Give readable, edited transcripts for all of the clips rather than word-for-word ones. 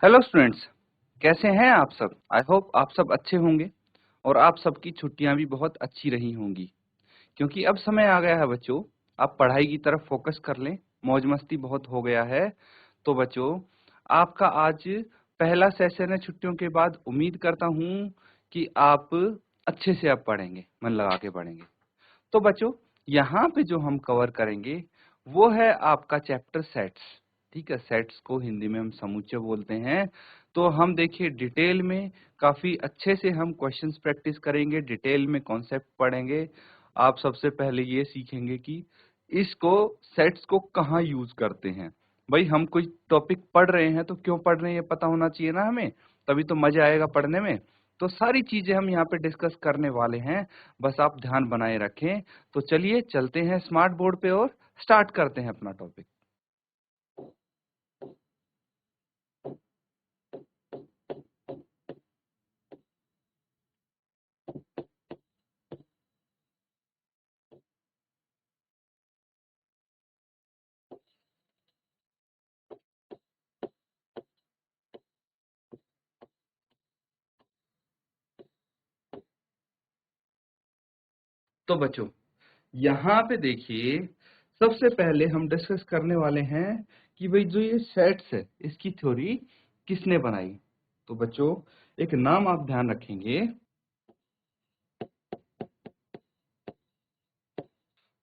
Hello students, कैसे हैं आप सब? आई होप आप सब अच्छे होंगे और आप सबकी छुट्टियां भी बहुत अच्छी रही होंगी, क्योंकि अब समय आ गया है बच्चों, आप पढ़ाई की तरफ फोकस कर लें। मौज मस्ती बहुत हो गया है। तो बच्चों, आपका आज पहला सेशन है छुट्टियों के बाद। उम्मीद करता हूं कि आप अच्छे से अब पढ़ेंगे, मन लगा के पढ़ेंगे। तो बच्चों, यहाँ पे जो हम कवर करेंगे वो है आपका चैप्टर सेट्स। ठीक है, सेट्स को हिंदी में हम समूचे बोलते हैं। तो हम देखिए डिटेल में काफी अच्छे से हम क्वेश्चंस प्रैक्टिस करेंगे, डिटेल में कॉन्सेप्ट पढ़ेंगे। आप सबसे पहले ये सीखेंगे कि इसको सेट्स को कहाँ यूज करते हैं। भाई, हम कोई टॉपिक पढ़ रहे हैं तो क्यों पढ़ रहे हैं ये पता होना चाहिए ना हमें, तभी तो मजा आएगा पढ़ने में। तो सारी चीजें हम यहाँ पे डिस्कस करने वाले हैं, बस आप ध्यान बनाए रखें। तो चलिए चलते हैं स्मार्ट बोर्ड पे और स्टार्ट करते हैं अपना टॉपिक। तो बच्चों, यहाँ पे देखिए, सबसे पहले हम डिस्कस करने वाले हैं कि भाई जो ये सेट्स है इसकी थ्योरी किसने बनाई। तो बच्चों, एक नाम आप ध्यान रखेंगे।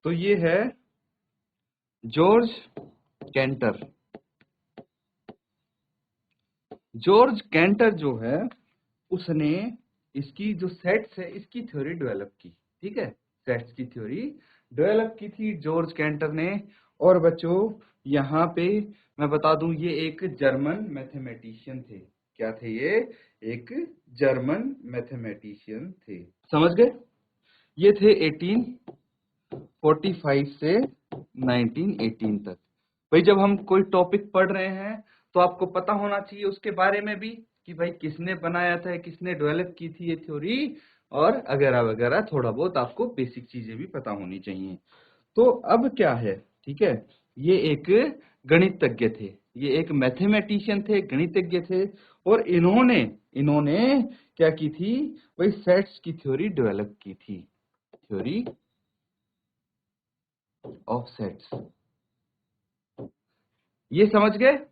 तो ये है जॉर्ज कैंटर। जॉर्ज कैंटर जो है, उसने इसकी जो सेट्स है इसकी थ्योरी डेवलप की। ठीक है, सेट्स की थ्योरी डेवलप की थी जॉर्ज कैंटर ने। और बच्चों, यहाँ पे मैं बता दूं, ये एक जर्मन मैथमेटिशियन थे। क्या थे ये? एक जर्मन मैथमेटिशियन थे। समझ गए? ये थे 1845 से 1918 तक। भाई, जब हम कोई टॉपिक पढ़ रहे हैं तो आपको पता होना चाहिए उसके बारे में भी, कि भाई किसने बनाया था, किसने डेवलप की थी ये थ्योरी, और वगैरह वगैरह। थोड़ा बहुत आपको बेसिक चीजें भी पता होनी चाहिए। तो अब क्या है, ठीक है, ये एक गणितज्ञ थे, ये एक मैथमेटिशियन थे, गणितज्ञ थे। और इन्होंने इन्होंने क्या की थी? वही सेट्स की थ्योरी डेवलप की थी, थ्योरी ऑफ सेट्स। ये समझ गए?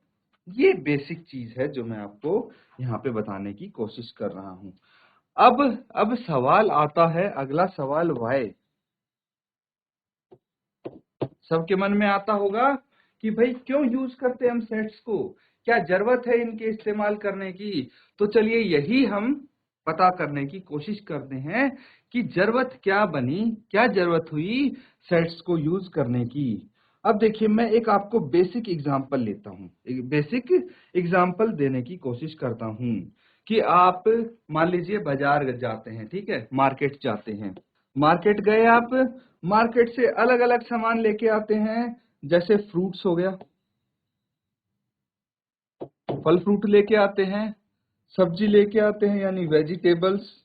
ये बेसिक चीज है जो मैं आपको यहाँ पे बताने की कोशिश कर रहा हूं। अब सवाल आता है, अगला सवाल वाई। सबके मन में आता होगा कि भाई क्यों यूज करते हैं हम सेट्स को, क्या जरूरत है इनके इस्तेमाल करने की। तो चलिए यही हम पता करने की कोशिश करते हैं कि जरूरत क्या बनी, क्या जरूरत हुई सेट्स को यूज करने की। अब देखिए, मैं एक आपको बेसिक एग्जांपल लेता हूं, एक बेसिक एग्जांपल देने की कोशिश करता हूं कि आप मान लीजिए बाजार जाते हैं, ठीक है, मार्केट जाते हैं। मार्केट गए आप, मार्केट से अलग अलग सामान लेके आते हैं। जैसे फ्रूट्स हो गया, फल फ्रूट लेके आते हैं, सब्जी लेके आते हैं यानी वेजिटेबल्स,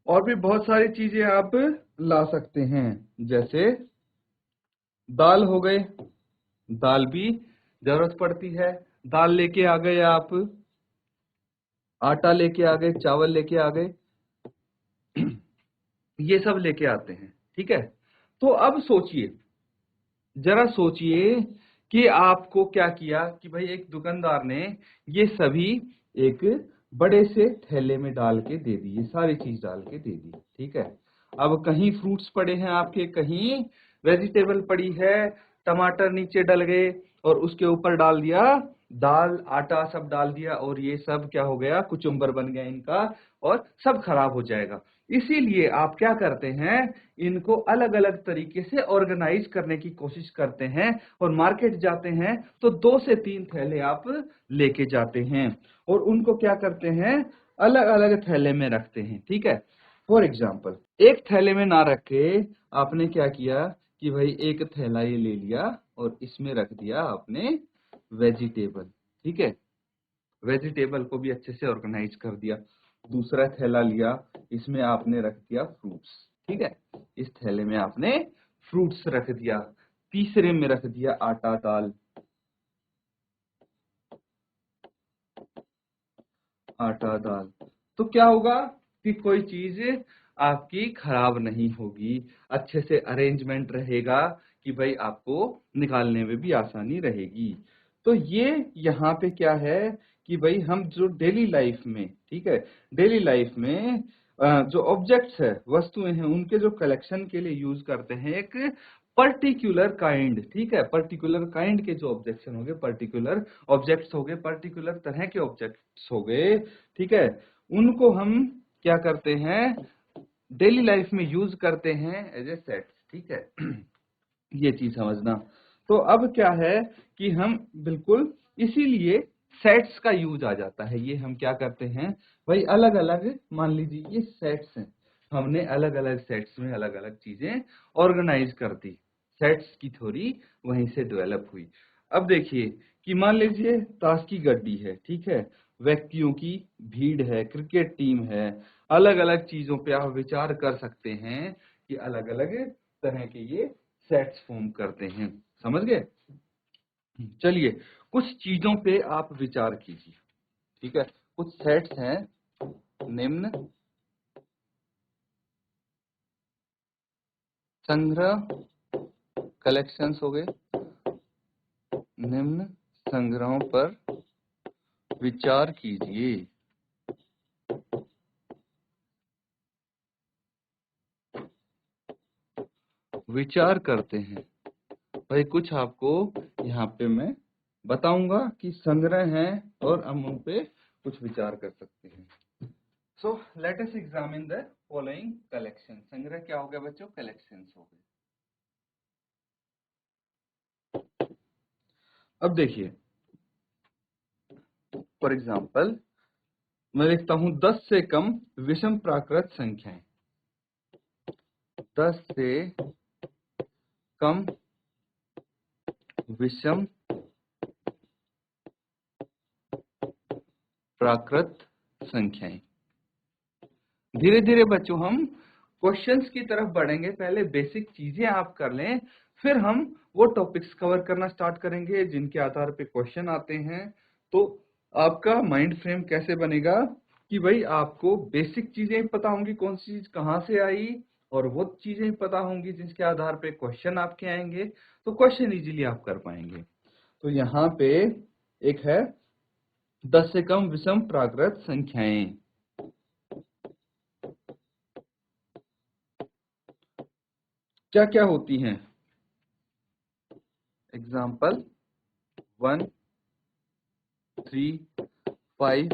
और भी बहुत सारी चीजें आप ला सकते हैं। जैसे दाल हो गए, दाल भी जरूरत पड़ती है। दाल लेके आ गए आप, आटा लेके आ गए, चावल लेके आ गए, ये सब लेके आते हैं। ठीक है, तो अब सोचिए, जरा सोचिए कि आपको क्या किया कि भाई एक दुकानदार ने ये सभी एक बड़े से थैले में डाल के दे दी, ये सारी चीज डाल के दे दी। ठीक है, अब कहीं फ्रूट्स पड़े हैं आपके, कहीं वेजिटेबल पड़ी है, टमाटर नीचे डल गए, और उसके ऊपर डाल दिया दाल, आटा सब डाल दिया, और ये सब क्या हो गया? कुचुम्बर बन गया इनका, और सब खराब हो जाएगा। इसीलिए आप क्या करते हैं, इनको अलग अलग तरीके से ऑर्गेनाइज करने की कोशिश करते हैं, और मार्केट जाते हैं तो 2 से 3 थैले आप लेके जाते हैं, और उनको क्या करते हैं? अलग अलग थैले में रखते हैं। ठीक है, फॉर एग्जाम्पल, एक थैले में ना रख के आपने क्या किया कि भाई एक थैला ये ले लिया और इसमें रख दिया आपने वेजिटेबल। ठीक है, वेजिटेबल को भी अच्छे से ऑर्गेनाइज कर दिया। दूसरा थैला लिया, इसमें आपने रख दिया फ्रूट्स। ठीक है, इस थैले में आपने फ्रूट्स रख दिया। तीसरे में रख दिया आटा, दाल। आटा दाल। तो क्या होगा कि कोई चीज आपकी खराब नहीं होगी, अच्छे से अरेंजमेंट रहेगा कि भाई आपको निकालने में भी आसानी रहेगी। तो ये यहाँ पे क्या है कि भाई हम जो डेली लाइफ में, ठीक है, डेली लाइफ में जो ऑब्जेक्ट्स है, वस्तुएं हैं, उनके जो कलेक्शन के लिए यूज करते हैं एक पर्टिकुलर काइंड, ठीक है, पर्टिकुलर काइंड के जो ऑब्जेक्शन हो गए, पर्टिकुलर ऑब्जेक्ट्स हो गए, पर्टिकुलर तरह के ऑब्जेक्ट्स हो गए, ठीक है, उनको हम क्या करते हैं, डेली लाइफ में यूज करते हैं एज ए सेट, ठीक है। ये चीज समझना। तो अब क्या है कि हम बिल्कुल इसीलिए सेट्स का यूज आ जाता है। ये हम क्या करते हैं भाई, अलग अलग, मान लीजिए ये सेट्स हैं, हमने अलग अलग सेट्स में अलग अलग चीजें ऑर्गेनाइज कर दी, सेट्स की थ्योरी वहीं से डेवलप हुई। अब देखिए कि मान लीजिए ताश की गड्डी है, ठीक है, व्यक्तियों की भीड़ है, क्रिकेट टीम है, अलग अलग चीजों पे आप विचार कर सकते हैं कि अलग अलग तरह के ये सेट्स फॉर्म करते हैं। समझ गए? चलिए कुछ चीजों पे आप विचार कीजिए, ठीक है, कुछ सेट्स हैं निम्न संग्रह, कलेक्शंस हो गए, निम्न संग्रहों पर विचार कीजिए। विचार करते हैं भाई, कुछ आपको यहाँ पे मैं बताऊंगा कि संग्रह हैं और हम उन पे कुछ विचार कर सकते हैं। So let us examine the following collection. संग्रह क्या हो गया बच्चों? कलेक्शंस हो गए। अब देखिए फॉर एग्जाम्पल मैं लिखता हूं 10 से कम विषम प्राकृत संख्याएं। 10 से कम विषम प्राकृत संख्याएं। धीरे धीरे बच्चों हम क्वेश्चंस की तरफ बढ़ेंगे, पहले बेसिक चीजें आप कर लें, फिर हम वो टॉपिक्स कवर करना स्टार्ट करेंगे जिनके आधार पे क्वेश्चन आते हैं। तो आपका माइंड फ्रेम कैसे बनेगा कि भाई आपको बेसिक चीजें पता होंगी, कौन सी चीज कहां से आई, और वो चीजें पता होंगी जिसके आधार पे क्वेश्चन आपके आएंगे, तो क्वेश्चन इजीली आप कर पाएंगे। तो यहाँ पे एक है 10 से कम विषम प्राकृत संख्याएं। क्या क्या होती हैं? एग्जाम्पल 1, 3, 5,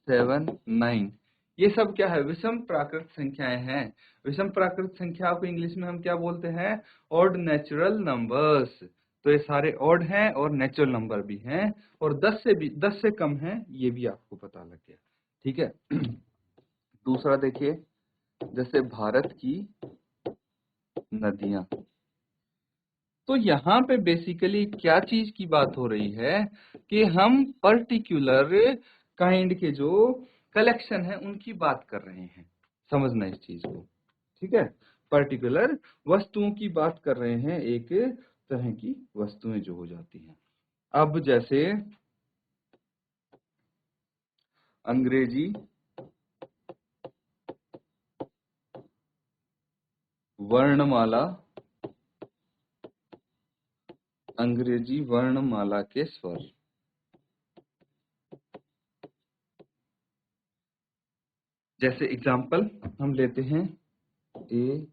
7, 9, ये सब क्या है? विषम प्राकृत संख्याएं हैं। विषम प्राकृत संख्या को इंग्लिश में हम क्या बोलते हैं? Odd natural numbers. तो ये सारे ऑड हैं और नेचुरल नंबर भी हैं, और 10 से कम हैं, ये भी आपको पता लग गया, ठीक है। दूसरा देखिए, जैसे भारत की नदियां। तो यहाँ पे बेसिकली क्या चीज की बात हो रही है कि हम पर्टिकुलर काइंड के जो कलेक्शन है उनकी बात कर रहे हैं। समझना इस चीज को, ठीक है, पर्टिकुलर वस्तुओं की बात कर रहे हैं, एक तरह की वस्तुएं जो हो जाती हैं। अब जैसे अंग्रेजी वर्णमाला, अंग्रेजी वर्णमाला के स्वर। जैसे एग्जाम्पल हम लेते हैं A,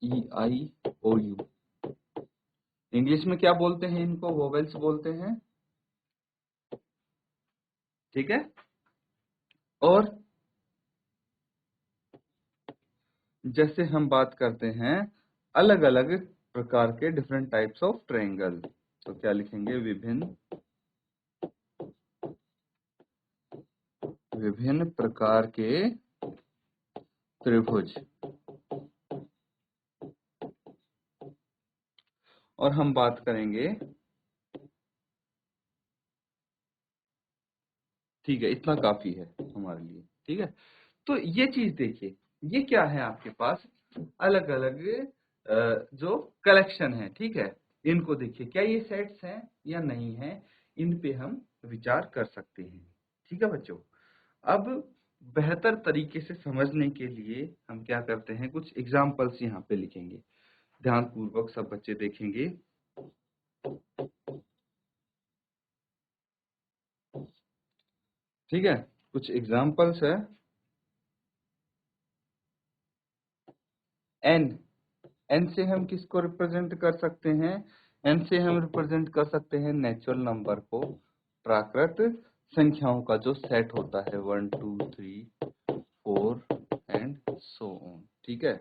E, I, O, you. English में क्या बोलते हैं इनको? वोवेल्स बोलते हैं, ठीक है। और जैसे हम बात करते हैं अलग अलग प्रकार के डिफरेंट टाइप्स ऑफ ट्रायंगल, तो क्या लिखेंगे? विभिन्न विभिन्न प्रकार के त्रिभुज। और हम बात करेंगे, ठीक है, इतना काफी है हमारे लिए, ठीक है। तो ये चीज देखिए, ये क्या है आपके पास? अलग अलग जो कलेक्शन है, ठीक है, इनको देखिए क्या ये सेट्स हैं या नहीं है, इन पे हम विचार कर सकते हैं। ठीक है बच्चों। अब बेहतर तरीके से समझने के लिए हम क्या करते हैं, कुछ एग्जाम्पल्स यहाँ पे लिखेंगे, ध्यानपूर्वक सब बच्चे देखेंगे। ठीक है, कुछ एग्जाम्पल्स है। एन, एन से हम किसको रिप्रेजेंट कर सकते हैं? एन से हम रिप्रेजेंट कर सकते हैं नेचुरल नंबर को, प्राकृत संख्याओं का जो सेट होता है 1 2 3 4 एंड सो ऑन। ठीक है,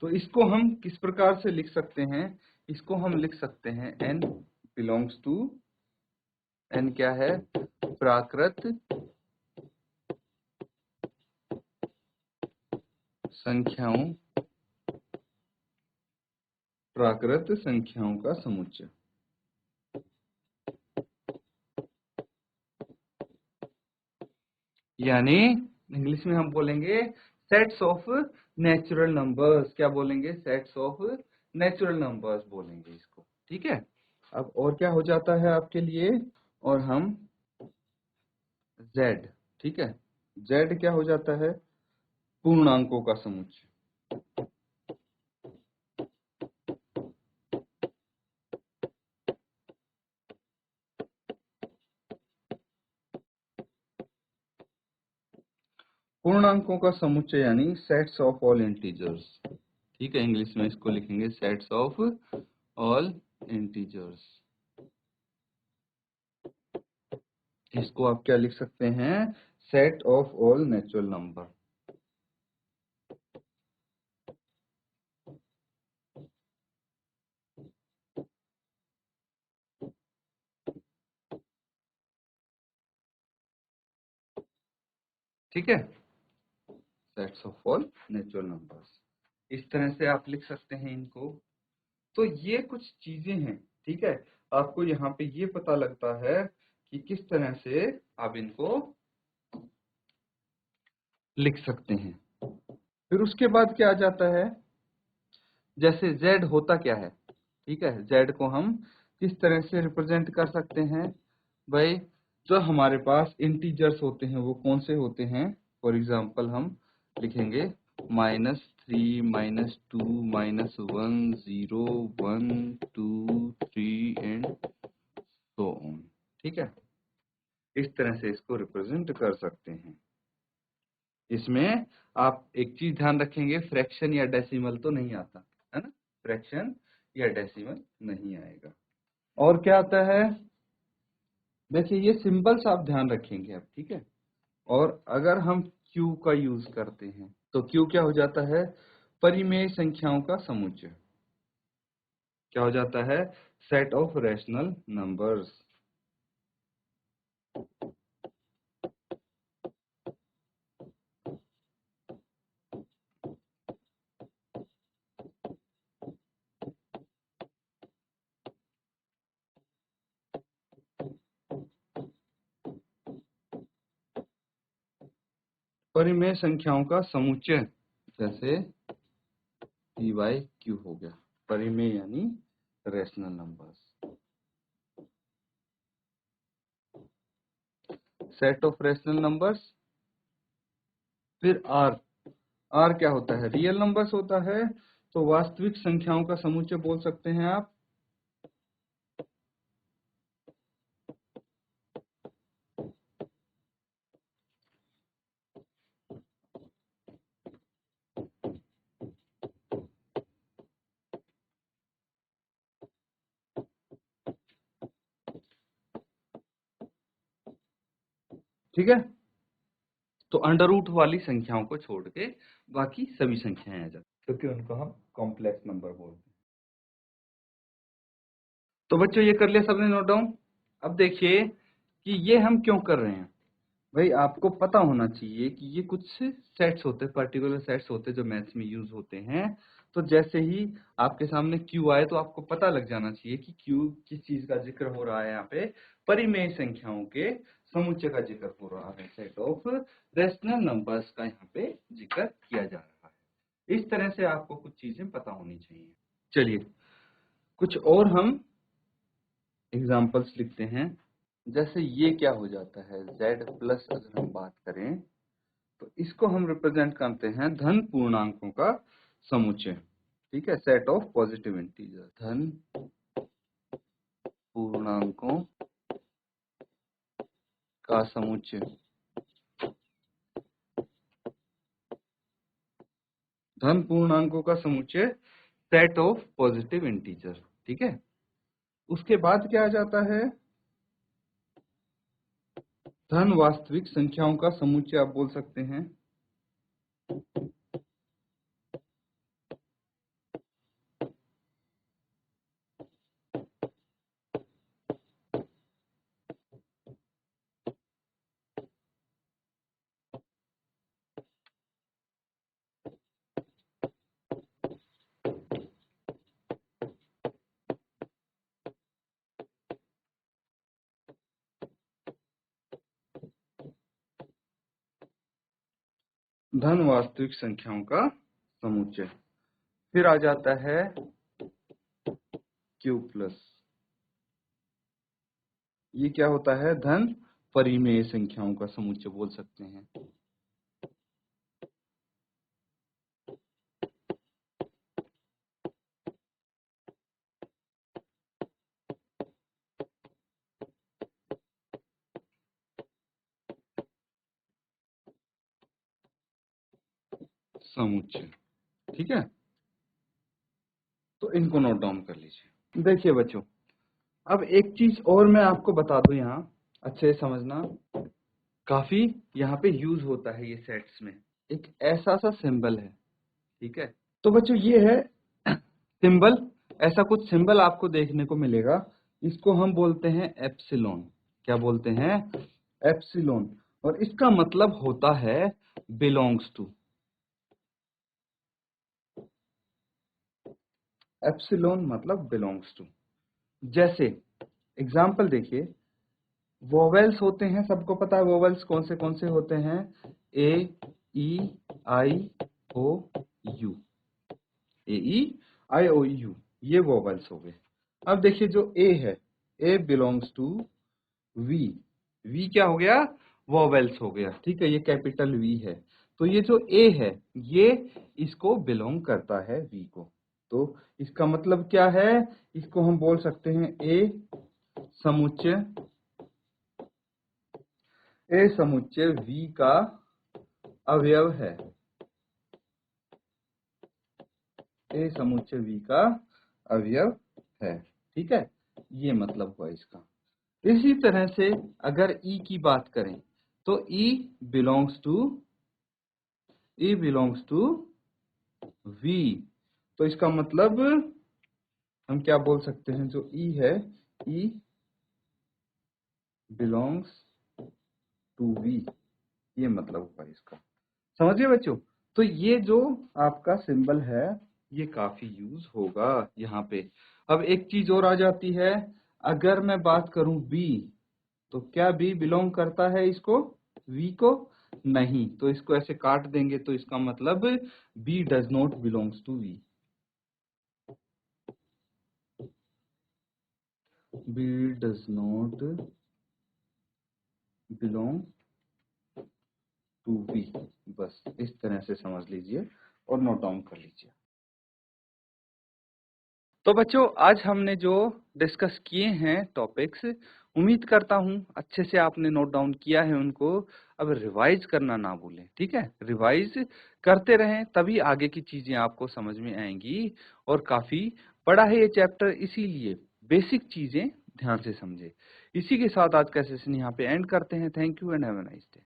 तो इसको हम किस प्रकार से लिख सकते हैं? इसको हम लिख सकते हैं n बिलोंग्स टू, n क्या है? प्राकृत संख्याओं, प्राकृत संख्याओं का समुच्चय। यानी इंग्लिश में हम बोलेंगे सेट्स ऑफ नेचुरल नंबर्स। क्या बोलेंगे? सेट्स ऑफ नेचुरल नंबर्स बोलेंगे इसको। ठीक है, अब और क्या हो जाता है आपके लिए? और हम z, ठीक है, z क्या हो जाता है? पूर्णांकों का समुच्चय। पूर्णांकों का समुच्चय यानी सेट्स ऑफ ऑल इंटीजर्स। ठीक है, इंग्लिश में इसको लिखेंगे सेट्स ऑफ ऑल इंटीजर्स। इसको आप क्या लिख सकते हैं? Set of all natural number. ठीक है, sets of all natural numbers, इस तरह से आप लिख सकते हैं इनको। तो ये कुछ चीजें हैं। ठीक है, आपको यहाँ पे ये पता लगता है कि किस तरह से आप इनको लिख सकते हैं। फिर उसके बाद क्या आ जाता है? जैसे z होता क्या है? ठीक है, z को हम किस तरह से रिप्रेजेंट कर सकते हैं? भाई, जो हमारे पास इंटीजर्स होते हैं वो कौन से होते हैं? फॉर एग्जांपल हम लिखेंगे -3, -2, -1, 0, 1, 2, 3 एंड सो ऑन। ठीक है, इस तरह से इसको रिप्रेजेंट कर सकते हैं। इसमें आप एक चीज ध्यान रखेंगे, फ्रैक्शन या डेसिमल तो नहीं आता है ना, फ्रैक्शन या डेसिमल नहीं आएगा। और क्या आता है? देखिए, ये सिंबल्स आप ध्यान रखेंगे अब। ठीक है, और अगर हम Q का यूज करते हैं तो Q क्या हो जाता है? परिमेय संख्याओं का समुच्चय। क्या हो जाता है? Set of rational numbers. परिमेय संख्याओं का समुच्चय, जैसे P बाई Q हो गया। परिमेय यानी rational numbers. Set of rational numbers. फिर R, R क्या होता है? रियल नंबर्स होता है, तो वास्तविक संख्याओं का समुच्चय बोल सकते हैं आप। ठीक है, तो अंडर रूट वाली संख्याओं को छोड़ के बाकी सभी संख्याएं आ जाती, क्योंकि उनको हम कॉम्प्लेक्स नंबर बोलते हैं। तो बच्चों, ये कर लिया सबने नोट डाउन? अब देखिए कि ये हम क्यों कर रहे हैं। भाई, आपको पता होना चाहिए कि ये कुछ सेट्स होते हैं, पर्टिकुलर सेट्स होते हैं जो मैथ्स में यूज होते हैं। तो जैसे ही आपके सामने Q आए तो आपको पता लग जाना चाहिए कि Q किस चीज का जिक्र हो रहा है। यहाँ पे परिमेय संख्याओं के समुच्चय का जिक्र हो रहा है, सेट ऑफ रैशनल नंबर्स का यहाँ पे जिक्र किया जा रहा है। इस तरह से आपको कुछ चीजें पता होनी चाहिए। चलिए, कुछ और हम एग्जाम्पल्स लिखते हैं। जैसे ये क्या हो जाता है z प्लस, अगर हम बात करें तो इसको हम रिप्रेजेंट करते हैं धन पूर्णांकों का समुच्चय, ठीक है, सेट ऑफ पॉजिटिव इंटीजर, धन पूर्णांकों का समुच्चय, धन पूर्णांकों का समुच्चय सेट ऑफ पॉजिटिव इंटीजर, ठीक है। उसके बाद क्या आ जाता है, धन वास्तविक संख्याओं का समुच्चय आप बोल सकते हैं, धन वास्तविक संख्याओं का समुच्चय। फिर आ जाता है क्यू प्लस, ये क्या होता है, धन परिमेय संख्याओं का समुच्चय बोल सकते हैं, समुच्चय, ठीक है। तो इनको नोट डाउन कर लीजिए। देखिए बच्चों, अब एक चीज और मैं आपको बता दूं, यहाँ अच्छे से समझना, काफी यहाँ पे यूज होता है ये सेट्स में, एक ऐसा सा सिंबल है, ठीक है। तो बच्चों ये है सिंबल, ऐसा कुछ सिंबल आपको देखने को मिलेगा, इसको हम बोलते हैं एप्सिलॉन। क्या बोलते हैं, एप्सिलॉन। और इसका मतलब होता है बिलोंग्स टू, एप्सिलॉन मतलब बिलोंग्स टू। जैसे एग्जाम्पल देखिए, वोवेल्स होते हैं, सबको पता है वोवेल्स कौन से होते हैं, A E I O U, A E I O U, ये वोवेल्स हो गए। अब देखिए जो ए है, A belongs to we, we क्या हो गया, वोवेल्स हो गया, ठीक है, ये कैपिटल वी है। तो ये जो ए है ये इसको बिलोंग करता है वी को, तो इसका मतलब क्या है, इसको हम बोल सकते हैं ए समुच्चय, ए समुच्चय वी का अवयव है, ए समुच्चय वी का अवयव है, ठीक है, ये मतलब हुआ इसका। इसी तरह से अगर ई की बात करें तो ई बिलोंग्स टू वी, तो इसका मतलब हम क्या बोल सकते हैं, जो ई है, ई बिलोंग्स टू वी, ये मतलब हुआ इसका। समझिए बच्चों, तो ये जो आपका सिंबल है ये काफी यूज होगा यहाँ पे। अब एक चीज और आ जाती है, अगर मैं बात करूं बी, तो क्या बी बिलोंग करता है इसको, वी को, नहीं, तो इसको ऐसे काट देंगे तो इसका मतलब B does not belongs to V, B does not belong to V, बस इस तरह से समझ लीजिए और नोट डाउन कर लीजिए। तो बच्चों आज हमने जो डिस्कस किए हैं टॉपिक्स, उम्मीद करता हूं अच्छे से आपने नोट डाउन किया है उनको। अब रिवाइज करना ना भूलें, ठीक है, रिवाइज करते रहें तभी आगे की चीजें आपको समझ में आएंगी। और काफी बड़ा है ये चैप्टर, इसीलिए बेसिक चीजें ध्यान से समझे। इसी के साथ आज का सेशन यहाँ पे एंड करते हैं। Thank you and have a nice day.